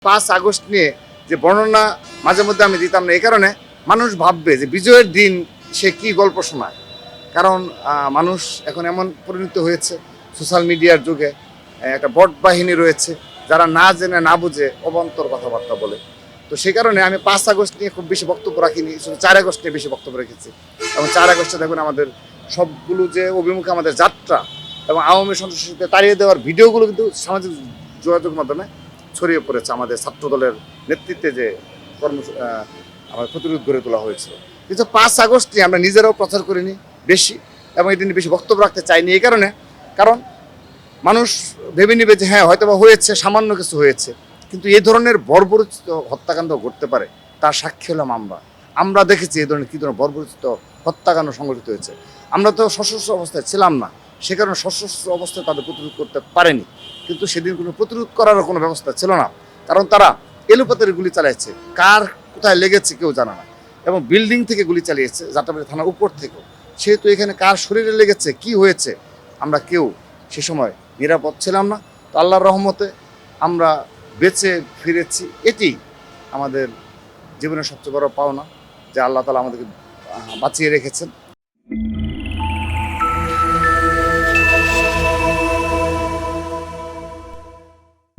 5 August নিয়ে যে বর্ণনা মাঝে মধ্যে আমি দিতাম না, এই কারণে মানুষ ভাববে যে বিজয়ের দিন সে কি গল্প শোনায়। কারণ মানুষ এখন এমন পরিণত হয়েছে, সোশ্যাল মিডিয়ার যুগে একটা বট বাহিনী রয়েছে যারা না জেনে না বুঝে অবান্তর কথাবার্তা বলে। তো সেই কারণে আমি 5 আগস্ট নিয়ে খুব বেশি বক্তব্য রাখিনি, শুধু 4 আগস্ট নিয়ে বেশি বক্তব্য রেখেছি। এবং 4 আগস্টে দেখুন আমাদের সবগুলো যে অভিমুখে আমাদের যাত্রা এবং আওয়ামী সন্ত্রাসীকে তাড়িয়ে দেওয়ার ভিডিওগুলো কিন্তু সামাজিক যোগাযোগ মাধ্যমে ছড়িয়ে পড়েছে। আমাদের ছাত্র দলের নেতৃত্বে যে আমার প্রতিরোধ গড়ে তোলা হয়েছিল, কিন্তু 5 আগস্ট নিয়ে আমরা নিজেরাও প্রচার করিনি বেশি, এবং এই দিনে বেশি বক্তব্য রাখতে চাইনি এই কারণে, কারণ মানুষ ভেবে নিবে যে হ্যাঁ হয়তো বা হয়েছে, সামান্য কিছু হয়েছে, কিন্তু এই ধরনের বর্বরচিত হত্যাকাণ্ড ঘটতে পারে তার সাক্ষী হলাম আমরা। আমরা দেখেছি এই ধরনের কী ধরনের বর্বরচিত হত্যাকাণ্ড সংঘটিত হয়েছে। আমরা তো সশস্ত্র অবস্থায় ছিলাম না, সে কারণে সশস্ত্র অবস্থায় তাদের প্রতিরোধ করতে পারেনি। কিন্তু সেদিন কোনো প্রতিরোধ করারও কোনো ব্যবস্থা ছিল না, কারণ তারা এলোপাতারি গুলি চালিয়েছে, কার কোথায় লেগেছে কেউ জানে না, এবং বিল্ডিং থেকে গুলি চালিয়েছে যাত্রাবাড়ি থানার উপর থেকেও। সেহেতু এখানে কার শরীরে লেগেছে, কি হয়েছে, আমরা কেউ সে সময় নিরাপদ ছিলাম না। তো আল্লাহর রহমতে আমরা বেঁচে ফিরেছি, এটি আমাদের জীবনের সবচেয়ে বড় পাওনা যে আল্লাহ তাআলা আমাদেরকে বাঁচিয়ে রেখেছেন।